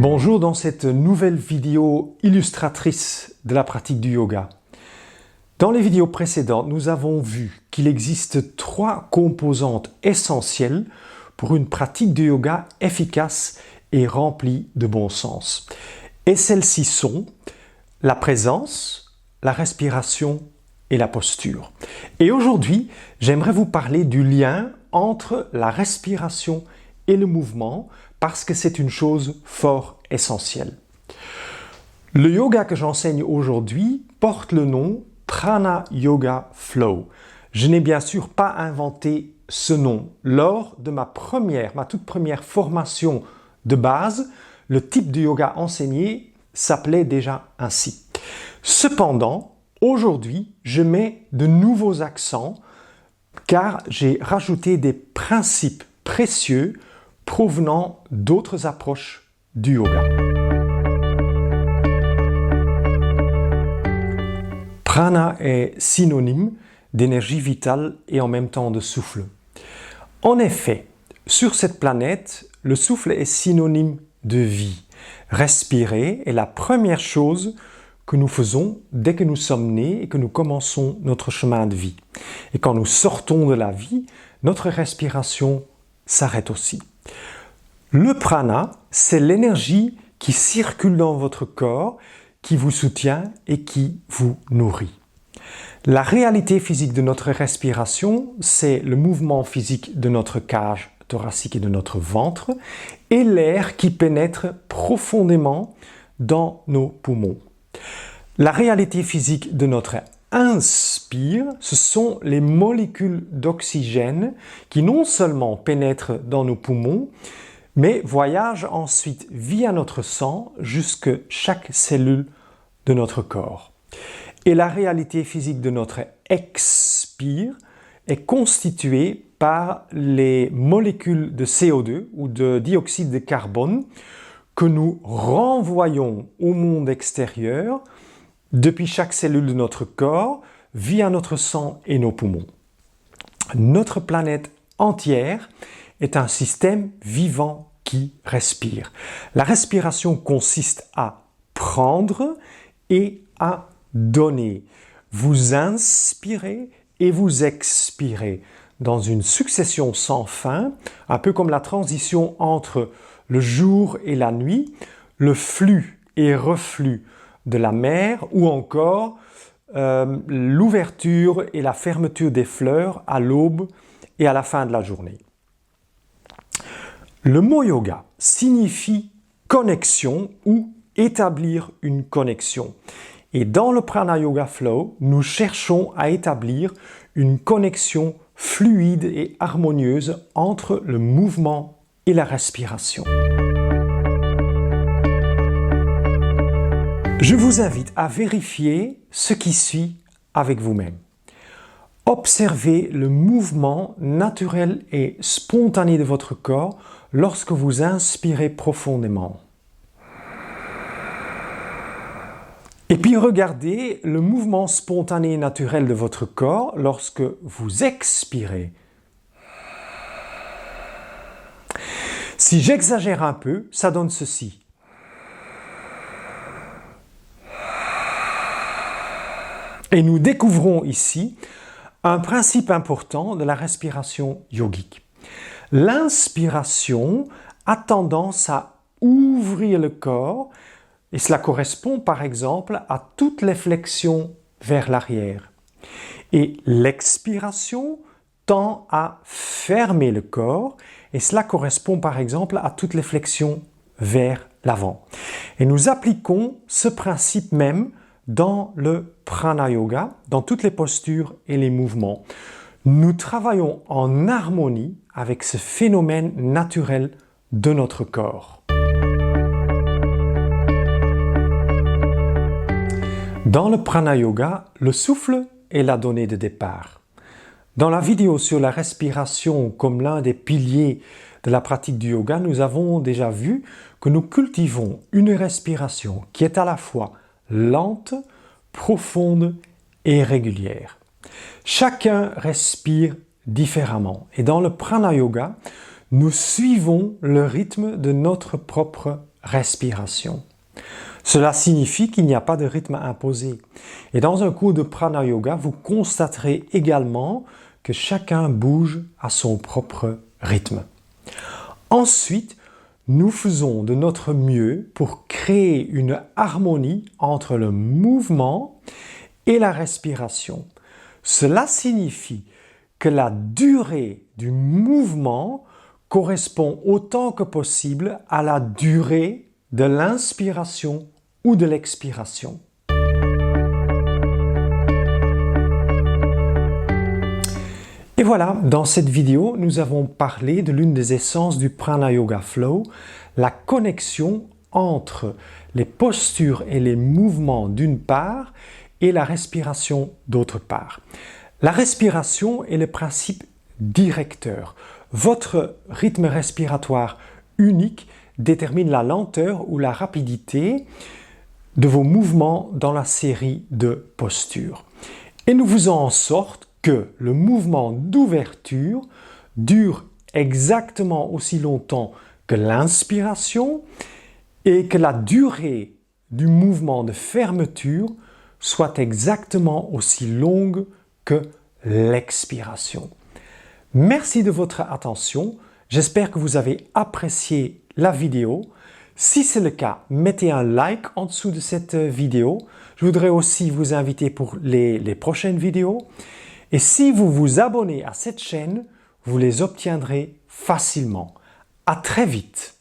Bonjour dans cette nouvelle vidéo illustratrice de la pratique du yoga. Dans les vidéos précédentes, nous avons vu qu'il existe 3 composantes essentielles pour une pratique de yoga efficace et remplie de bon sens. Et celles-ci sont la présence, la respiration et la posture. Et aujourd'hui, j'aimerais vous parler du lien entre la respiration et le mouvement parce que c'est une chose fort essentielle. Le yoga que j'enseigne aujourd'hui porte le nom Prana Yoga Flow. Je n'ai bien sûr pas inventé ce nom. Lors de ma toute première formation de base, le type de yoga enseigné s'appelait déjà ainsi. Cependant, aujourd'hui, je mets de nouveaux accents car j'ai rajouté des principes précieux provenant d'autres approches du yoga. Prana est synonyme d'énergie vitale et en même temps de souffle. En effet, sur cette planète, le souffle est synonyme de vie. Respirer est la première chose que nous faisons dès que nous sommes nés et que nous commençons notre chemin de vie. Et quand nous sortons de la vie, notre respiration s'arrête aussi. Le prana, c'est l'énergie qui circule dans votre corps, qui vous soutient et qui vous nourrit. La réalité physique de notre respiration, c'est le mouvement physique de notre cage thoracique et de notre ventre et l'air qui pénètre profondément dans nos poumons. La réalité physique de notre inspire, ce sont les molécules d'oxygène qui non seulement pénètrent dans nos poumons, mais voyagent ensuite via notre sang jusque chaque cellule de notre corps. Et la réalité physique de notre expire est constituée par les molécules de CO2 ou de dioxyde de carbone que nous renvoyons au monde extérieur depuis chaque cellule de notre corps via notre sang et nos poumons. Notre planète entière est un système vivant qui respire. La respiration consiste à prendre et à donner. Vous inspirez et vous expirez dans une succession sans fin, un peu comme la transition entre le jour et la nuit, le flux et reflux de la mer ou encore l'ouverture et la fermeture des fleurs à l'aube et à la fin de la journée. Le mot yoga signifie connexion ou établir une connexion. Et dans le Prana Yoga Flow, nous cherchons à établir une connexion fluide et harmonieuse entre le mouvement et la respiration. Je vous invite à vérifier ce qui suit avec vous-même. Observez le mouvement naturel et spontané de votre corps lorsque vous inspirez profondément. Et puis regardez le mouvement spontané et naturel de votre corps lorsque vous expirez. Si j'exagère un peu, ça donne ceci. Et nous découvrons ici un principe important de la respiration yogique. L'inspiration a tendance à ouvrir le corps et cela correspond par exemple à toutes les flexions vers l'arrière. Et l'expiration tend à fermer le corps et cela correspond par exemple à toutes les flexions vers l'avant. Et nous appliquons ce principe même dans le Prana Yoga, dans toutes les postures et les mouvements. Nous travaillons en harmonie avec ce phénomène naturel de notre corps. Dans le Prana Yoga, le souffle est la donnée de départ. Dans la vidéo sur la respiration comme l'un des piliers de la pratique du yoga, nous avons déjà vu que nous cultivons une respiration qui est à la fois lente, profonde et régulière. Chacun respire différemment et dans le Prana Yoga, nous suivons le rythme de notre propre respiration. Cela signifie qu'il n'y a pas de rythme imposé. Et dans un cours de Prana Yoga, vous constaterez également que chacun bouge à son propre rythme. Ensuite, nous faisons de notre mieux pour créer une harmonie entre le mouvement et la respiration. Cela signifie que la durée du mouvement correspond autant que possible à la durée de l'inspiration ou de l'expiration. Et voilà, dans cette vidéo, nous avons parlé de l'une des essences du Prana Yoga Flow, la connexion entre les postures et les mouvements d'une part et la respiration d'autre part. La respiration est le principe directeur. Votre rythme respiratoire unique détermine la lenteur ou la rapidité de vos mouvements dans la série de postures. Et nous faisons en sorte que le mouvement d'ouverture dure exactement aussi longtemps que l'inspiration et que la durée du mouvement de fermeture soit exactement aussi longue que l'expiration. Merci de votre attention. J'espère que vous avez apprécié la vidéo. Si c'est le cas, mettez un like en dessous de cette vidéo. Je voudrais aussi vous inviter pour les prochaines vidéos. Et si vous vous abonnez à cette chaîne, vous les obtiendrez facilement. À très vite!